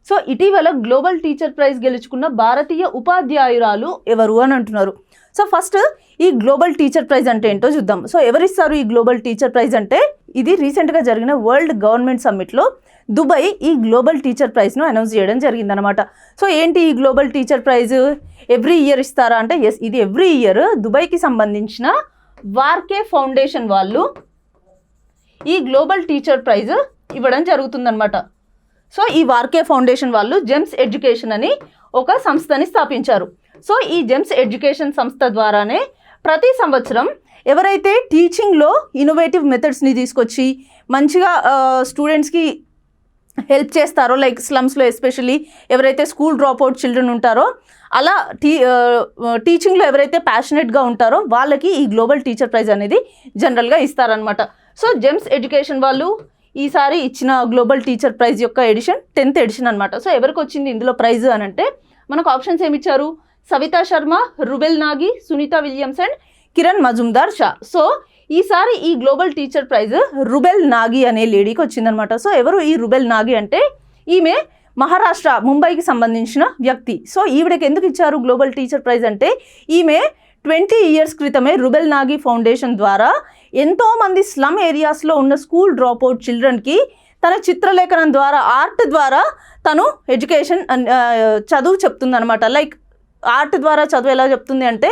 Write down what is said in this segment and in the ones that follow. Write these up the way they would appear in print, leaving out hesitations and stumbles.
So ఇటీవల global teacher praise గెలుచుకున్న భారతీయ ఉపాధ్యాయురాలు ఎవరు అని అంటున్నారు. సో ఫస్ట్ ఈ గ్లోబల్ టీచర్ ప్రైజ్ అంటే ఏంటో చూద్దాం. సో ఎవరిస్తారు ఈ గ్లోబల్ టీచర్ ప్రైజ్ అంటే? ఇది రీసెంట్గా జరిగిన వరల్డ్ గవర్నమెంట్ సమ్మిట్లో దుబాయ్ ఈ గ్లోబల్ టీచర్ ప్రైజ్ను అనౌన్స్ చేయడం జరిగిందనమాట. సో ఏంటి ఈ global teacher prize? Every year ఇస్తారా అంటే ఎస్, ఇది ఎవ్రీ ఇయర్ దుబాయ్కి సంబంధించిన వార్కే ఫౌండేషన్ వాళ్ళు ఈ గ్లోబల్ టీచర్ ప్రైజ్ ఇవ్వడం జరుగుతుందన్నమాట. సో ఈ వార్కే ఫౌండేషన్ వాళ్ళు జెమ్స్ ఎడ్యుకేషన్ అని ఒక సంస్థని స్థాపించారు. సో ఈ జెమ్స్ ఎడ్యుకేషన్ సంస్థ ద్వారానే ప్రతి సంవత్సరం ఎవరైతే టీచింగ్లో ఇన్నోవేటివ్ మెథడ్స్ని తీసుకొచ్చి మంచిగా స్టూడెంట్స్కి హెల్ప్ చేస్తారో, లైక్ స్లమ్స్లో ఎస్పెషల్లీ ఎవరైతే స్కూల్ డ్రాప్ అవుట్ చిల్డ్రన్ ఉంటారో, అలా టీచింగ్లో ఎవరైతే ప్యాషనెట్గా ఉంటారో వాళ్ళకి ఈ గ్లోబల్ టీచర్ ప్రైజ్ అనేది జనరల్గా ఇస్తారనమాట. సో జెమ్స్ ఎడ్యుకేషన్ వాళ్ళు ఈసారి ఇచ్చిన గ్లోబల్ టీచర్ ప్రైజ్ యొక్క ఎడిషన్ 10th ఎడిషన్ అనమాట. సో ఎవరికి వచ్చింది ఇందులో ప్రైజ్ అని అంటే మనకు ఆప్షన్స్ ఏమిచ్చారు? Savita Sharma, Rubal Nagi, Sunita Williams and Kiran Mazumdar Shaw. So ఈసారి ఈ global teacher prize Rubal Nagi అనే లేడీకి వచ్చిందనమాట. సో ఎవరు ఈ రుబెల్ నాగి అంటే? ఈమె మహారాష్ట్ర ముంబైకి సంబంధించిన వ్యక్తి. సో ఈవిడకి ఎందుకు ఇచ్చారు గ్లోబల్ టీచర్ ప్రైజ్ అంటే ఈమె 20 years క్రితమే రుబెల్ నాగి ఫౌండేషన్ ద్వారా ఎంతోమంది స్లమ్ ఏరియాస్లో ఉన్న స్కూల్ డ్రాప్ అవుట్ చిల్డ్రన్కి తన చిత్రలేఖనం ద్వారా, ఆర్ట్ ద్వారా తను ఎడ్యుకేషన్ చదువు చెప్తుందనమాట. లైక్ ఆర్ట్ ద్వారా చదువు ఎలా చెప్తుంది అంటే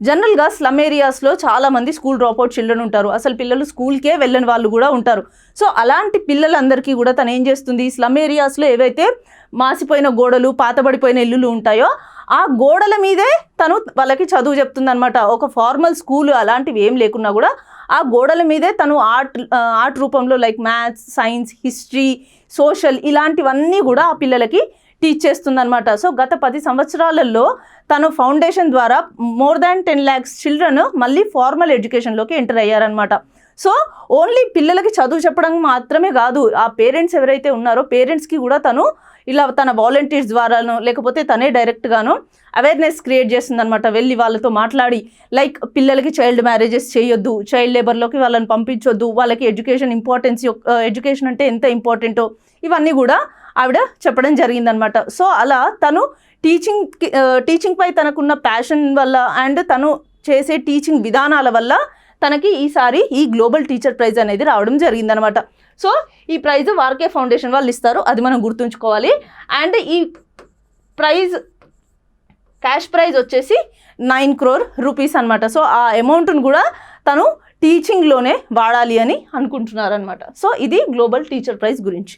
జనరల్గా స్లమ్ ఏరియాస్లో చాలామంది స్కూల్ డ్రాప్ అవుట్ చిల్డ్రన్ ఉంటారు. అసలు పిల్లలు స్కూల్కే వెళ్ళని వాళ్ళు కూడా ఉంటారు. సో అలాంటి పిల్లలందరికీ కూడా తను ఏం చేస్తుంది, స్లమ్ ఏరియాస్లో ఏవైతే మాసిపోయిన గోడలు, పాతబడిపోయిన ఇల్లులు ఉంటాయో ఆ గోడల మీదే తను వాళ్ళకి చదువు చెప్తుందనమాట. ఒక ఫార్మల్ స్కూల్ అలాంటివి ఏం లేకున్నా కూడా ఆ గోడల మీదే తను ఆర్ట్ రూపంలో like maths, science, history, social ఇలాంటివన్నీ కూడా ఆ పిల్లలకి టీచ్ చేస్తుందనమాట. సో గత 10 సంవత్సరాలలో తను ఫౌండేషన్ ద్వారా more than 10 lakhs చిల్డ్రన్ మళ్ళీ ఫార్మల్ ఎడ్యుకేషన్లోకి ఎంటర్ అయ్యారనమాట. సో ఓన్లీ పిల్లలకి చదువు చెప్పడం మాత్రమే కాదు, ఆ పేరెంట్స్ ఎవరైతే ఉన్నారో పేరెంట్స్కి కూడా తను ఇలా తన వాలంటీర్స్ ద్వారానో లేకపోతే తనే డైరెక్ట్గానో అవేర్నెస్ క్రియేట్ చేస్తుందనమాట. వెళ్ళి వాళ్ళతో మాట్లాడి లైక్ పిల్లలకి చైల్డ్ మ్యారేజెస్ చేయొద్దు, చైల్డ్ లేబర్లోకి వాళ్ళని పంపించొద్దు, వాళ్ళకి ఎడ్యుకేషన్ అంటే ఎంత ఇంపార్టెంటో ఇవన్నీ కూడా ఆవిడ చెప్పడం జరిగిందనమాట. సో అలా తను టీచింగ్ పై తనకున్న ప్యాషన్ వల్ల అండ్ తను చేసే టీచింగ్ విధానాల వల్ల తనకి ఈసారి ఈ గ్లోబల్ టీచర్ ప్రైజ్ అనేది రావడం జరిగిందనమాట. సో ఈ ప్రైజ్ వార్కే ఫౌండేషన్ వాళ్ళు ఇస్తారు, అది మనం గుర్తుంచుకోవాలి. అండ్ ఈ ప్రైజ్ క్యాష్ ప్రైజ్ వచ్చేసి 9 crore rupees అనమాట. సో ఆ అమౌంట్ను కూడా తను టీచింగ్లోనే వాడాలి అని అనుకుంటున్నారనమాట. సో ఇది గ్లోబల్ టీచర్ ప్రైజ్ గురించి.